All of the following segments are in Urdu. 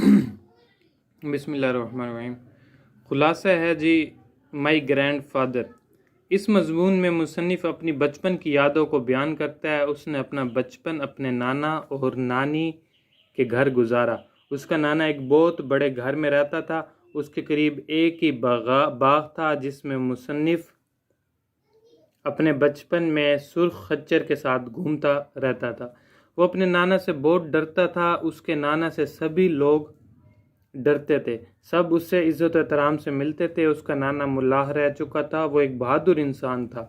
بسم اللہ الرحمن الرحیم۔ خلاصہ ہے جی مائی گرینڈ فادر۔ اس مضمون میں مصنف اپنی بچپن کی یادوں کو بیان کرتا ہے۔ اس نے اپنا بچپن اپنے نانا اور نانی کے گھر گزارا۔ اس کا نانا ایک بہت بڑے گھر میں رہتا تھا۔ اس کے قریب ایک ہی باغ تھا جس میں مصنف اپنے بچپن میں سرخ خچر کے ساتھ گھومتا رہتا تھا۔ وہ اپنے نانا سے بہت ڈرتا تھا۔ اس کے نانا سے سبھی لوگ ڈرتے تھے، سب اس سے عزت و احترام سے ملتے تھے۔ اس کا نانا ملاح رہ چکا تھا، وہ ایک بہادر انسان تھا۔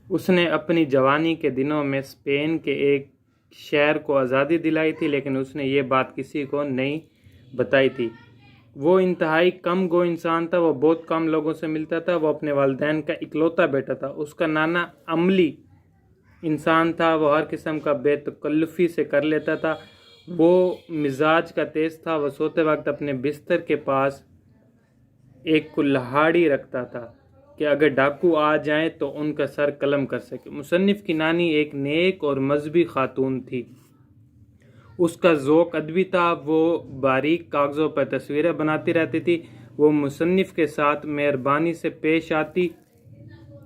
اس نے اپنی جوانی کے دنوں میں اسپین کے ایک شہر کو آزادی دلائی تھی، لیکن اس نے یہ بات کسی کو نہیں بتائی تھی۔ وہ انتہائی کم گو انسان تھا، وہ بہت کم لوگوں سے ملتا تھا، وہ اپنے والدین کا اکلوتا بیٹا تھا۔ اس کا نانا عملی انسان تھا، وہ ہر قسم کا بے تکلفی سے کر لیتا تھا۔ وہ مزاج کا تیز تھا، وہ سوتے وقت اپنے بستر کے پاس ایک کلہاڑی رکھتا تھا کہ اگر ڈاکو آ جائیں تو ان کا سر قلم کر سکے۔ مصنف کی نانی ایک نیک اور مذہبی خاتون تھی۔ اس کا ذوق ادبی تھا، وہ باریک کاغذوں پر تصویریں بناتی رہتی تھی۔ وہ مصنف کے ساتھ مہربانی سے پیش آتی۔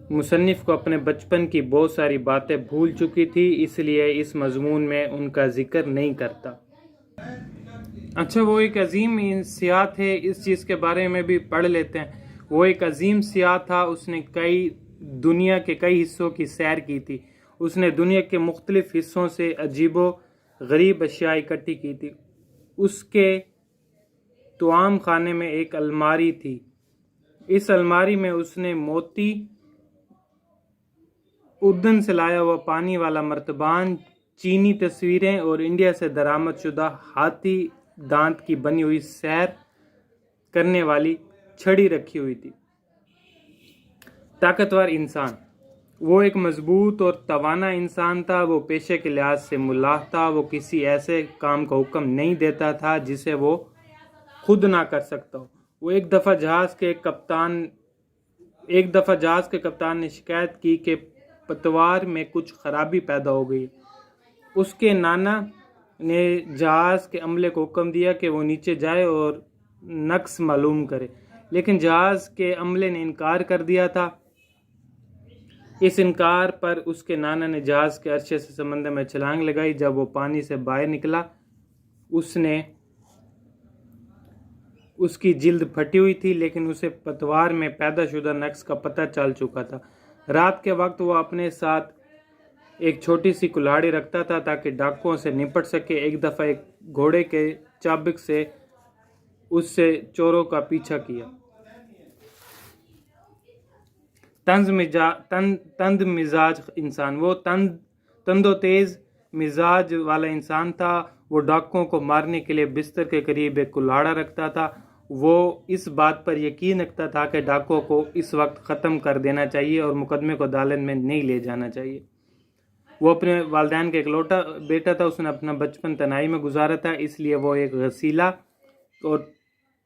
مصنف کو اپنے بچپن کی بہت ساری باتیں بھول چکی تھی، اس لیے اس مضمون میں ان کا ذکر نہیں کرتا۔ اچھا، وہ ایک عظیم سیاح تھے، اس چیز کے بارے میں بھی پڑھ لیتے ہیں۔ وہ ایک عظیم سیاح تھا، اس نے دنیا کے کئی حصوں کی سیر کی تھی۔ اس نے دنیا کے مختلف حصوں سے عجیب و غریب اشیاء اکٹھی کی تھی۔ اس کے طعام خانے میں ایک الماری تھی۔ اس الماری میں اس نے موتی، اردن سے لایا ہوا پانی والا مرتبان، چینی تصویریں اور انڈیا سے درآمد شدہ ہاتھی دانت کی بنی ہوئی سیر کرنے والی چھڑی رکھی ہوئی تھی۔ طاقتور انسان۔ وہ ایک مضبوط اور توانا انسان تھا۔ وہ پیشے کے لحاظ سے ملاح تھا۔ وہ کسی ایسے کام کا حکم نہیں دیتا تھا جسے وہ خود نہ کر سکتا ہو۔ وہ ایک دفعہ جہاز کے کپتان نے شکایت کی کہ پتوار میں کچھ خرابی پیدا ہو گئی۔ اس کے نانا نے جہاز کے عملے کو حکم دیا کہ وہ نیچے جائے اور نقص معلوم کرے، لیکن جہاز کے عملے نے انکار کر دیا تھا۔ اس انکار پر اس کے نانا نے جہاز کے عرصے سے سمندر میں چھلانگ لگائی۔ جب وہ پانی سے باہر نکلا، اس کی جلد پھٹی ہوئی تھی، لیکن اسے پتوار میں پیدا شدہ نقص کا پتہ چل چکا تھا۔ رات کے وقت وہ اپنے ساتھ ایک چھوٹی سی کلاڑی رکھتا تھا تاکہ ڈاکوؤں سے نپٹ سکے۔ ایک دفعہ ایک گھوڑے کے چابک سے اس سے چوروں کا پیچھا کیا۔ تند مزاج انسان۔ وہ تند و تیز مزاج والا انسان تھا۔ وہ ڈاکوؤں کو مارنے کے لیے بستر کے قریب ایک کلاڑا رکھتا تھا۔ وہ اس بات پر یقین رکھتا تھا کہ ڈاکوؤں کو اس وقت ختم کر دینا چاہیے اور مقدمے کو عدالت میں نہیں لے جانا چاہیے۔ وہ اپنے والدین کا اکلوتا بیٹا تھا۔ اس نے اپنا بچپن تنہائی میں گزارا تھا، اس لیے وہ ایک غسیلا اور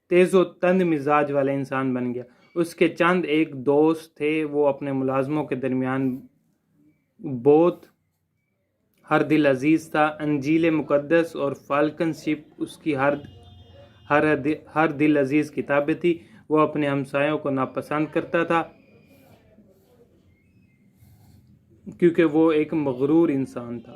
تیز و تند مزاج والا انسان بن گیا۔ اس کے چند ایک دوست تھے۔ وہ اپنے ملازموں کے درمیان بہت ہر دل عزیز تھا۔ انجیل مقدس اور فالکن شپ اس کی ہر دل عزیز کتابیں تھی۔ وہ اپنے ہمسایوں کو ناپسند کرتا تھا کیونکہ وہ ایک مغرور انسان تھا۔